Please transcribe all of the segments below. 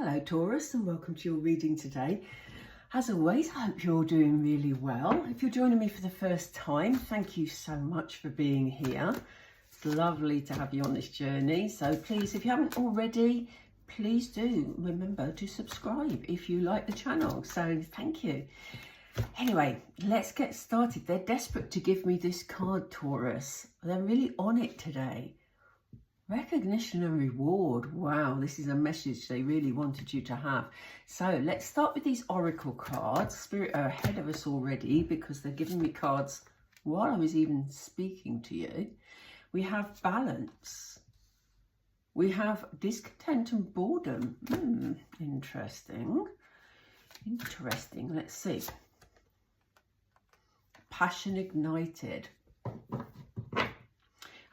Hello Taurus, and welcome to your reading today. As always, I hope you're all doing really well. If you're joining me for the first time, thank you so much for being here. It's lovely to have you on this journey. So please, if you haven't already, please do remember to subscribe if you like the channel. So thank you. Anyway, let's get started. They're desperate to give me this card, Taurus. They're really on it today. Recognition and reward. Wow, this is a message they really wanted you to have. So let's start with these oracle cards. Spirit are ahead of us already because they're giving me cards while I was even speaking to you. We have balance. We have discontent and boredom. Interesting. Interesting. Let's see. Passion ignited.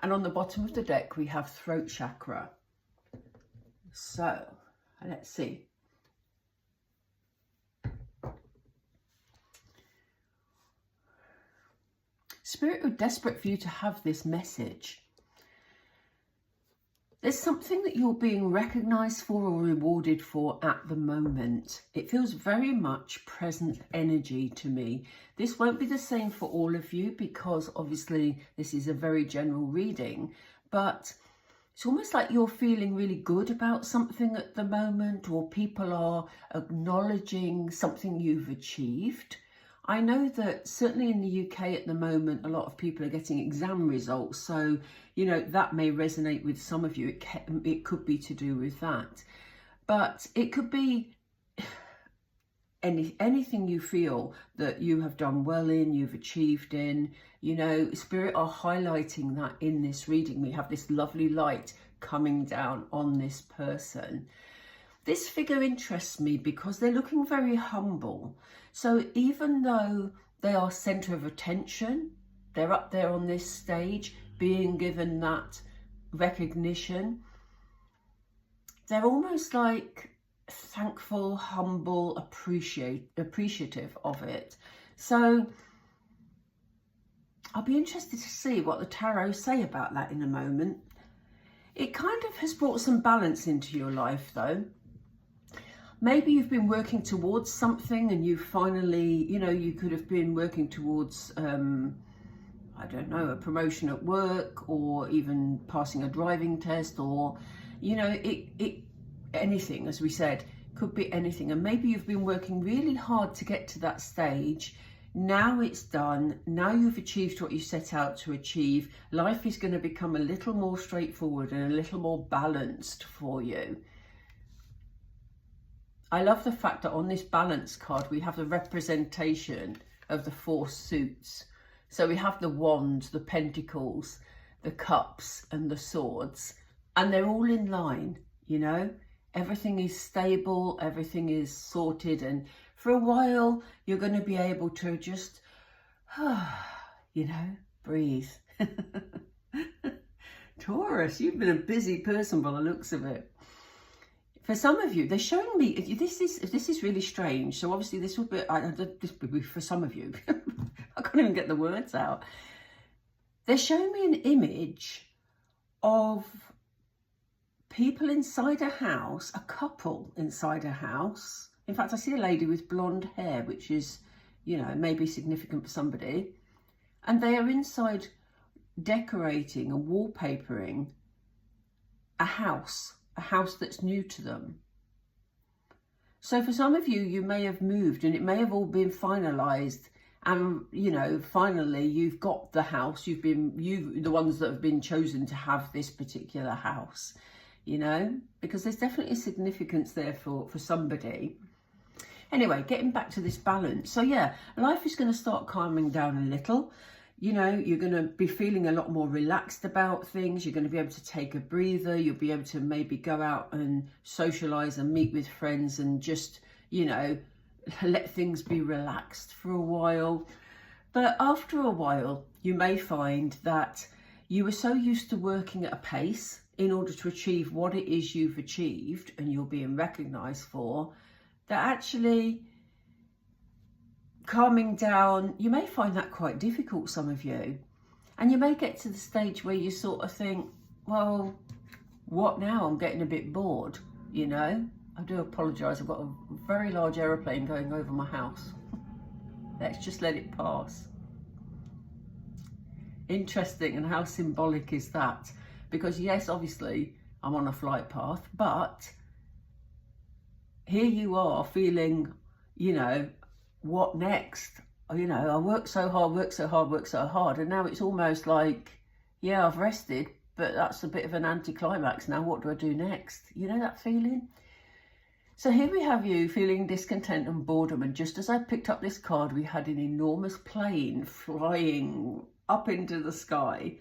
And on the bottom of the deck, we have throat chakra. So, let's see. Spirit are desperate for you to have this message. There's something that you're being recognized for or rewarded for at the moment. It feels very much present energy to me. This won't be the same for all of you because obviously this is a very general reading, but it's almost like you're feeling really good about something at the moment, or people are acknowledging something you've achieved. I know that certainly in the UK at the moment, a lot of people are getting exam results. So, you know, that may resonate with some of you. It could be to do with that. But it could be anything you feel that you have done well in, you've achieved in. You know, Spirit are highlighting that in this reading. We have this lovely light coming down on this person. This figure interests me because they're looking very humble. So even though they are centre of attention, they're up there on this stage being given that recognition, they're almost like thankful, humble, appreciative of it. So I'll be interested to see what the tarot say about that in a moment. It kind of has brought some balance into your life though. Maybe you've been working towards something and you finally, you know, you could have been working towards, I don't know, a promotion at work, or even passing a driving test, or, you know, anything, as we said, could be anything. And maybe you've been working really hard to get to that stage. Now it's done. Now you've achieved what you set out to achieve. Life is going to become a little more straightforward and a little more balanced for you. I love the fact that on this balance card, we have the representation of the 4 suits. So we have the wands, the pentacles, the cups and the swords, and they're all in line, you know. Everything is stable, everything is sorted, and for a while, you're going to be able to just, you know, breathe. Taurus, you've been a busy person by the looks of it. For some of you, they're showing me, this is really strange. So obviously this will be for some of you. I can't even get the words out. They're showing me an image of people inside a house, a couple inside a house. In fact, I see a lady with blonde hair, which is, you know, maybe significant for somebody. And they are inside decorating and wallpapering a house that's new to them. So for some of you, you may have moved and it may have all been finalized, and you know, finally you've got the house. You the ones that have been chosen to have this particular house, you know, because there's definitely a significance there for somebody. Anyway, getting back to this balance. So yeah, life is going to start calming down a little. You know, you're going to be feeling a lot more relaxed about things. You're going to be able to take a breather. You'll be able to maybe go out and socialise and meet with friends and just, you know, let things be relaxed for a while. But after a while, you may find that you were so used to working at a pace in order to achieve what it is you've achieved and you're being recognised for, that actually calming down, you may find that quite difficult, some of you. And you may get to the stage where you sort of think, well, what now? I'm getting a bit bored, you know? I do apologise, I've got a very large aeroplane going over my house. Let's just let it pass. Interesting, and how symbolic is that? Because yes, obviously I'm on a flight path, but here you are feeling, you know, what next? You know, I worked so hard, and now it's almost like, yeah, I've rested, but that's a bit of an anticlimax now. What do I do next? You know that feeling? So here we have you feeling discontent and boredom, and just as I picked up this card, we had an enormous plane flying up into the sky.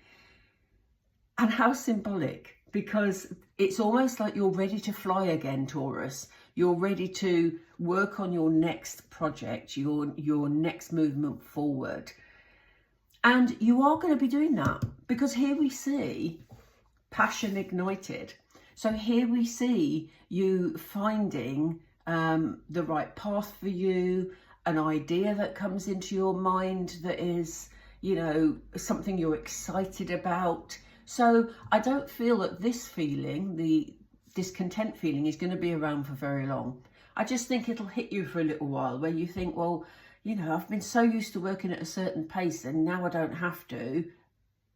And how symbolic, because it's almost like you're ready to fly again, Taurus. You're ready to work on your next project, your next movement forward. And you are going to be doing that, because here we see passion ignited. So here we see you finding the right path for you, an idea that comes into your mind that is, you know, something you're excited about. So I don't feel that this feeling, the discontent feeling, is going to be around for very long. I just think it'll hit you for a little while where you think, well, you know, I've been so used to working at a certain pace and now I don't have to,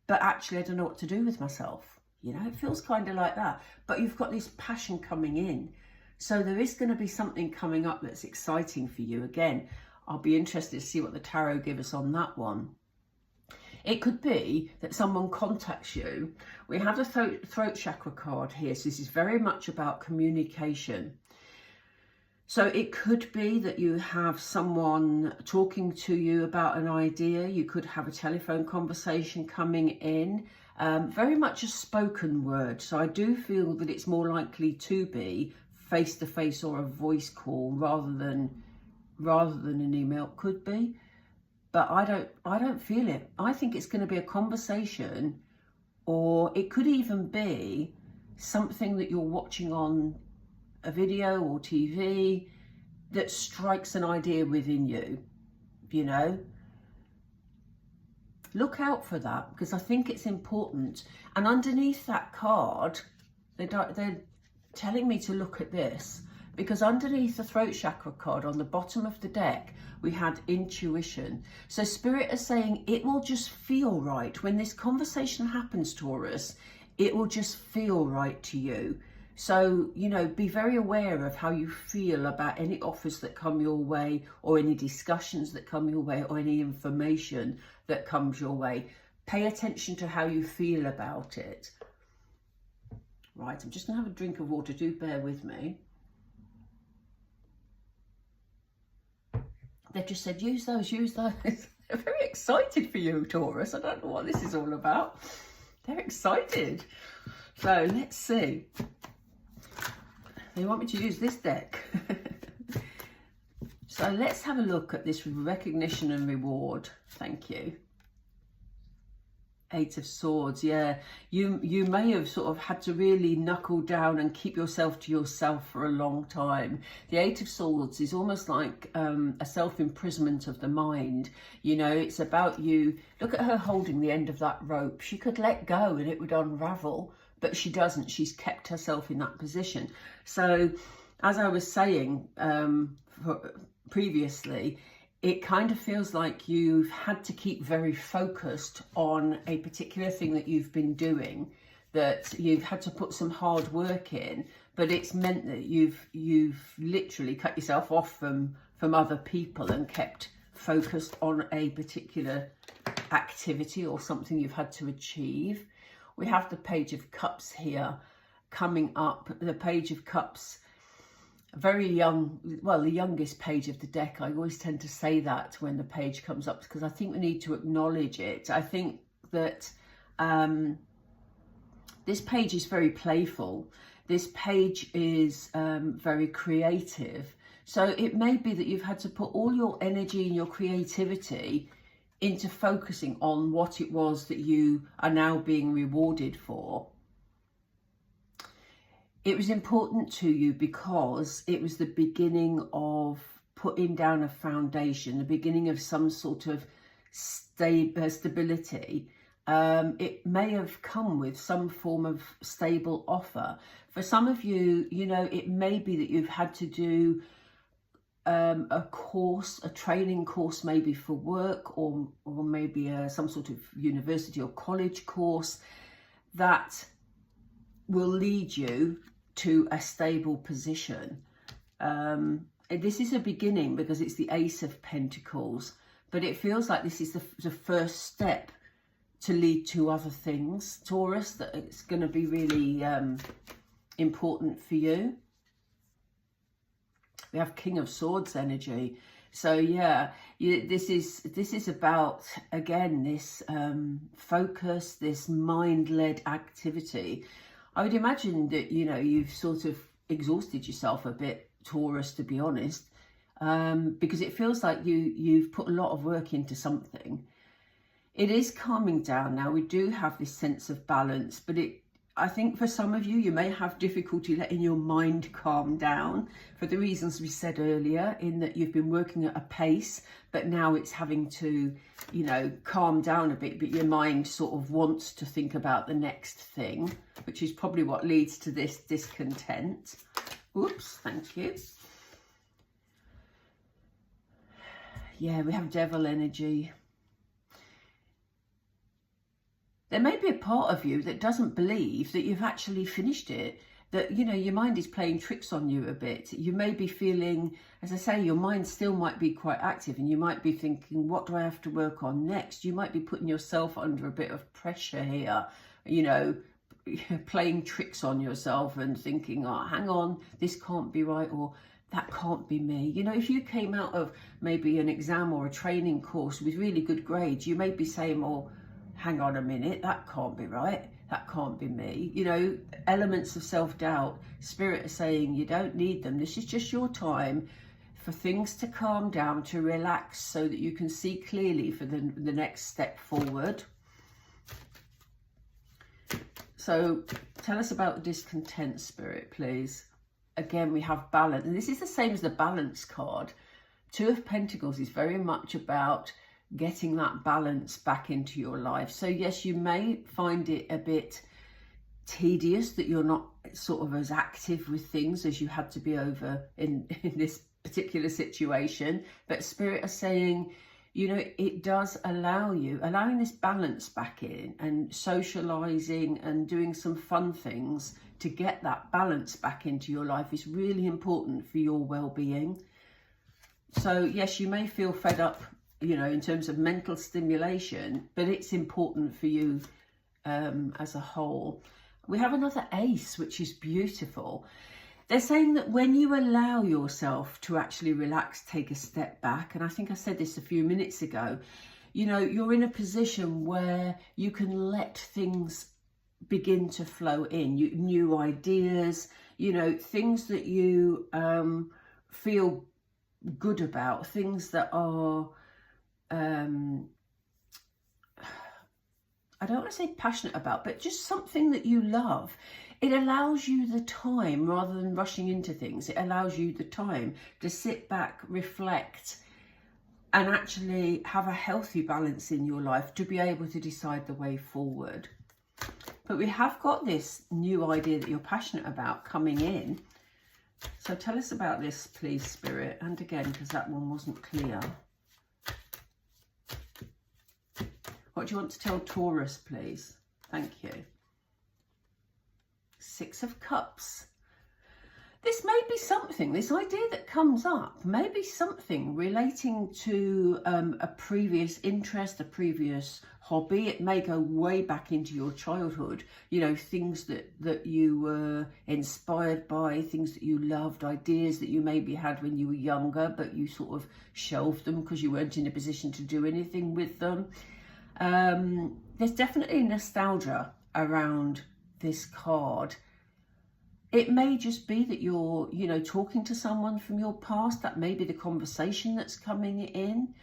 but actually I don't know what to do with myself. You know, it feels kind of like that, but you've got this passion coming in. So there is going to be something coming up that's exciting for you. Again, I'll be interested to see what the tarot give us on that one. It could be that someone contacts you. We have the throat chakra card here, so this is very much about communication. So it could be that you have someone talking to you about an idea. You could have a telephone conversation coming in, very much a spoken word. So I do feel that it's more likely to be face-to-face or a voice call rather than an email. Could be. But I don't feel it. I think it's going to be a conversation, or it could even be something that you're watching on a video or TV that strikes an idea within you, you know. Look out for that, because I think it's important. And underneath that card, they're telling me to look at this, because underneath the throat chakra card on the bottom of the deck, we had intuition. So Spirit is saying it will just feel right. When this conversation happens, Taurus, it will just feel right to you. So, you know, be very aware of how you feel about any offers that come your way, or any discussions that come your way, or any information that comes your way. Pay attention to how you feel about it. Right, I'm just going to have a drink of water. Do bear with me. They've just said, use those, use those. They're very excited for you, Taurus. I don't know what this is all about. They're excited. So let's see. They want me to use this deck. So let's have a look at this recognition and reward. Thank you. Eight of Swords, yeah. You may have sort of had to really knuckle down and keep yourself to yourself for a long time. The Eight of Swords is almost like a self-imprisonment of the mind. You know, it's about you. Look at her holding the end of that rope. She could let go and it would unravel, but she doesn't. She's kept herself in that position. So, as I was saying previously, it kind of feels like you've had to keep very focused on a particular thing that you've been doing, that you've had to put some hard work in, but it's meant that you've literally cut yourself off from other people and kept focused on a particular activity or something you've had to achieve. We have the Page of Cups here coming up. The Page of Cups, very young, well, the youngest page of the deck. I always tend to say that when the page comes up, because I think we need to acknowledge it. I think that this page is very playful. This page is very creative. So it may be that you've had to put all your energy and your creativity into focusing on what it was that you are now being rewarded for. It was important to you because it was the beginning of putting down a foundation, the beginning of some sort of stability. It may have come with some form of stable offer. For some of you, you know, it may be that you've had to do a course, a training course, maybe for work, or maybe some sort of university or college course that will lead you to a stable position. This is a beginning because it's the Ace of Pentacles, but it feels like this is the first step to lead to other things, Taurus, that it's going to be really important for you. We have King of Swords energy. So yeah, this is about, again, this focus, this mind-led activity. I would imagine that, you know, you've sort of exhausted yourself a bit, Taurus, to be honest, because it feels like you've put a lot of work into something. It is calming down now. We do have this sense of balance, but I think for some of you, you may have difficulty letting your mind calm down for the reasons we said earlier, in that you've been working at a pace, but now it's having to, you know, calm down a bit, but your mind sort of wants to think about the next thing, which is probably what leads to this discontent. Oops, thank you. Yeah, we have Devil energy. There may be a part of you that doesn't believe that you've actually finished it, that, you know, your mind is playing tricks on you a bit. You may be feeling, as I say, your mind still might be quite active, and you might be thinking, what do I have to work on next? You might be putting yourself under a bit of pressure here, you know, playing tricks on yourself and thinking, oh, hang on, this can't be right, or that can't be me. You know, if you came out of maybe an exam or a training course with really good grades, you may be saying, oh, hang on a minute, that can't be right, that can't be me. You know, elements of self-doubt. Spirit is saying you don't need them. This is just your time for things to calm down, to relax, so that you can see clearly for the next step forward. So tell us about the discontent, Spirit, please. Again, we have balance, and this is the same as the balance card. Two of Pentacles is very much about getting that balance back into your life. So yes, you may find it a bit tedious that you're not sort of as active with things as you had to be over in this particular situation, but Spirit are saying, you know, it does allow you, allowing this balance back in and socializing and doing some fun things to get that balance back into your life is really important for your well-being. So yes, you may feel fed up, you know, in terms of mental stimulation, but it's important for you as a whole. We have another ace, which is beautiful. They're saying that when you allow yourself to actually relax, take a step back, and I think I said this a few minutes ago, you know, you're in a position where you can let things begin to flow in, new ideas, you know, things that you feel good about, things that are I don't want to say passionate about, but just something that you love. It allows you the time, rather than rushing into things, it allows you the time to sit back, reflect, and actually have a healthy balance in your life to be able to decide the way forward. But we have got this new idea that you're passionate about coming in. So tell us about this, please, Spirit. And again, because that one wasn't clear. What do you want to tell Taurus, please? Thank you. Six of Cups. This may be something, this idea that comes up, may be something relating to a previous interest, a previous hobby. It may go way back into your childhood, you know, things that you were inspired by, things that you loved, ideas that you maybe had when you were younger, but you sort of shelved them because you weren't in a position to do anything with them. There's definitely nostalgia around this card. It may just be that you're, you know, talking to someone from your past. That may be the conversation that's coming in.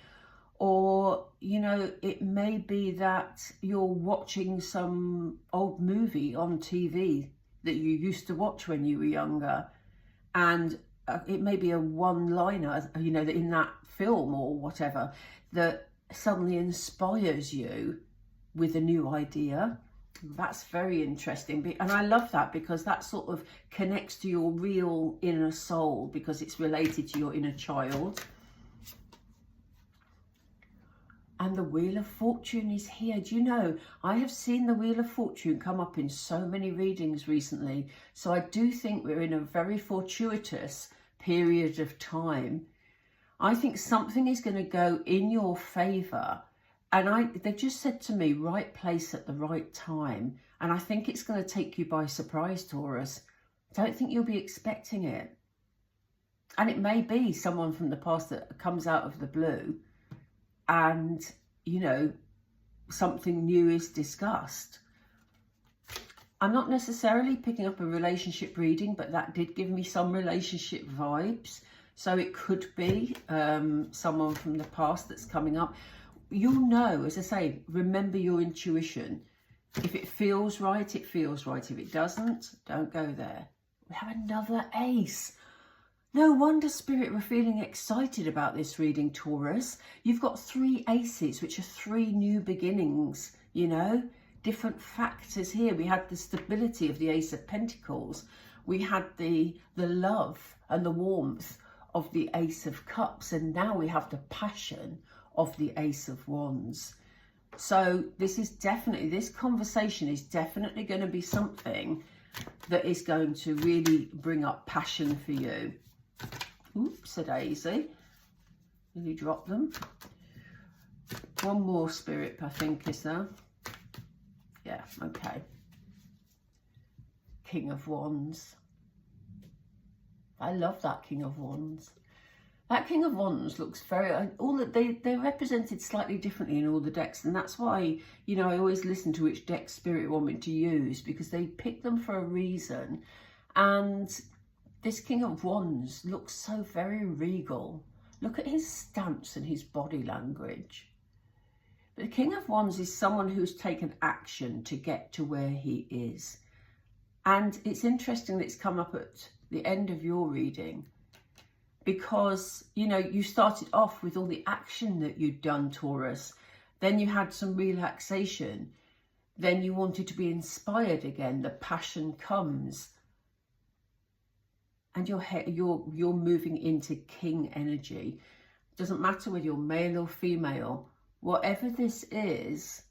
Or, you know, it may be that you're watching some old movie on TV that you used to watch when you were younger. And it may be a one-liner, you know, in that film or whatever, that suddenly inspires you with a new idea. That's very interesting. And I love that, because that sort of connects to your real inner soul, because it's related to your inner child. And the Wheel of Fortune is here. Do you know, I have seen the Wheel of Fortune come up in so many readings recently. So I do think we're in a very fortuitous period of time. I think something is going to go in your favour. And they've just said to me, right place at the right time. And I think it's going to take you by surprise, Taurus. I don't think you'll be expecting it. And it may be someone from the past that comes out of the blue, and, you know, something new is discussed. I'm not necessarily picking up a relationship reading, but that did give me some relationship vibes. So it could be someone from the past that's coming up. You'll know, as I say, remember your intuition. If it feels right, it feels right. If it doesn't, don't go there. We have another ace. No wonder, Spirit, we're feeling excited about this reading, Taurus. You've got 3 aces, which are 3 new beginnings, you know, different factors here. We had the stability of the Ace of Pentacles. We had the love and the warmth of the Ace of Cups. And now we have the passion of the Ace of Wands. So this conversation is definitely going to be something that is going to really bring up passion for you. Oops, a daisy. Will you drop them? One more, Spirit, I think, is there? Yeah, okay. King of Wands. I love that King of Wands. That King of Wands looks very, they're represented slightly differently in all the decks. And that's why, you know, I always listen to which deck Spirit want me to use, because they pick them for a reason. And this King of Wands looks so very regal. Look at his stance and his body language. But the King of Wands is someone who's taken action to get to where he is. And it's interesting that it's come up at the end of your reading, because, you know, you started off with all the action that you'd done, Taurus. Then you had some relaxation. Then you wanted to be inspired again. The passion comes. And you're moving into king energy. Doesn't matter whether you're male or female. Whatever this is,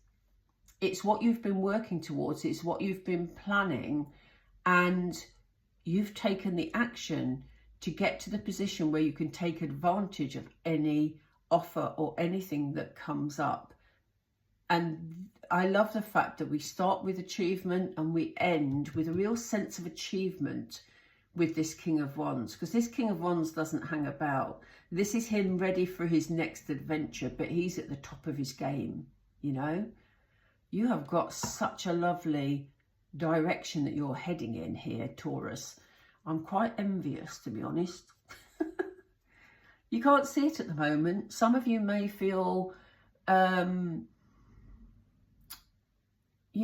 it's what you've been working towards. It's what you've been planning. And you've taken the action to get to the position where you can take advantage of any offer or anything that comes up. And I love the fact that we start with achievement and we end with a real sense of achievement with this King of Wands, because this King of Wands doesn't hang about. This is him ready for his next adventure, but he's at the top of his game, you know. You have got such a lovely direction that you're heading in here, Taurus. I'm quite envious, to be honest. You can't see it at the moment. Some of you may feel, you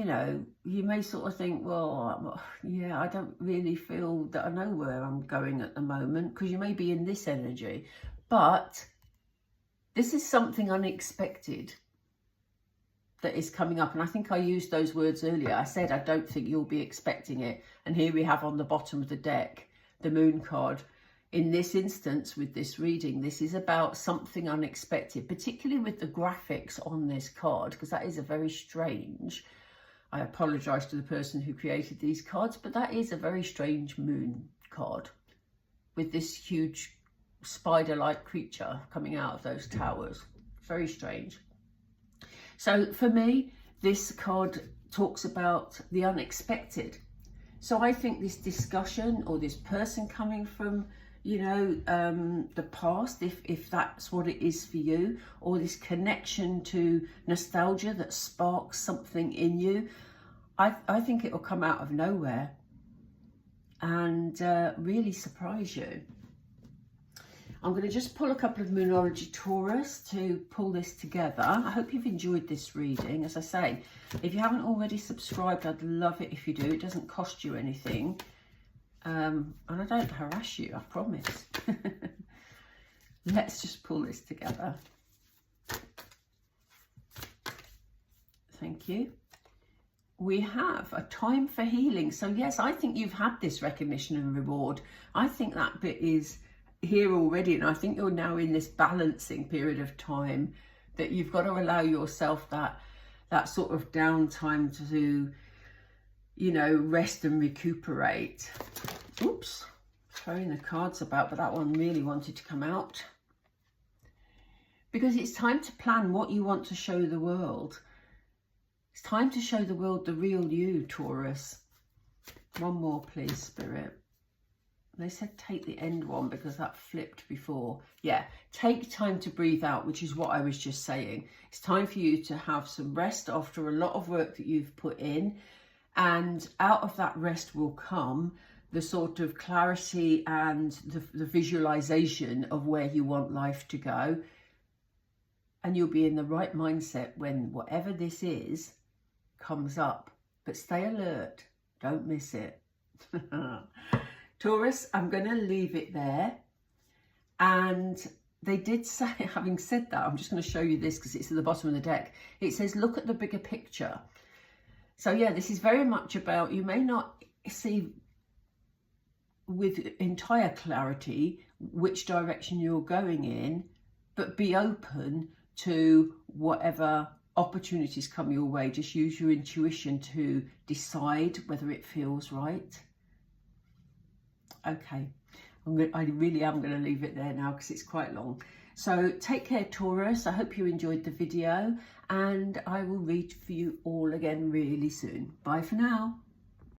know, you may sort of think, well, yeah, I don't really feel that I know where I'm going at the moment, because you may be in this energy. But this is something unexpected that is coming up. And I think I used those words earlier. I said, I don't think you'll be expecting it. And here we have on the bottom of the deck, the Moon card. In this instance, with this reading, this is about something unexpected, particularly with the graphics on this card, because that is a very strange, I apologise to the person who created these cards, but that is a very strange moon card with this huge spider-like creature coming out of those towers. Very strange. So for me, this card talks about the unexpected. So I think this discussion, or this person coming from, you know, the past, if that's what it is for you, or this connection to nostalgia that sparks something in you, I think it will come out of nowhere and really surprise you. I'm going to just pull a couple of Moonology Taurus to pull this together. I hope you've enjoyed this reading. As I say, if you haven't already subscribed, I'd love it if you do. It doesn't cost you anything. And I don't harass you, I promise. Let's just pull this together. Thank you. we have a time for healing. So yes, I think you've had this recognition and reward. I think that bit is here already, and I think you're now in this balancing period of time that you've got to allow yourself that sort of downtime to, you know, rest and recuperate. Oops, throwing the cards about, but that one really wanted to come out. Because it's time to plan what you want to show the world. It's time to show the world the real you, Taurus. One more, please, Spirit. They said take the end one because that flipped before. Yeah, take time to breathe out, which is what I was just saying. It's time for you to have some rest after a lot of work that you've put in. And out of that rest will come the sort of clarity and the visualization of where you want life to go. And you'll be in the right mindset when whatever this is comes up. But stay alert. Don't miss it. Taurus, I'm going to leave it there. And they did say, having said that, I'm just going to show you this because it's at the bottom of the deck. It says, look at the bigger picture. So yeah, this is very much about, you may not see with entire clarity which direction you're going in, but be open to whatever opportunities come your way. Just use your intuition to decide whether it feels right. Okay, I really am going to leave it there now because it's quite long. So take care, Taurus. I hope you enjoyed the video, and I will read for you all again really soon. Bye for now.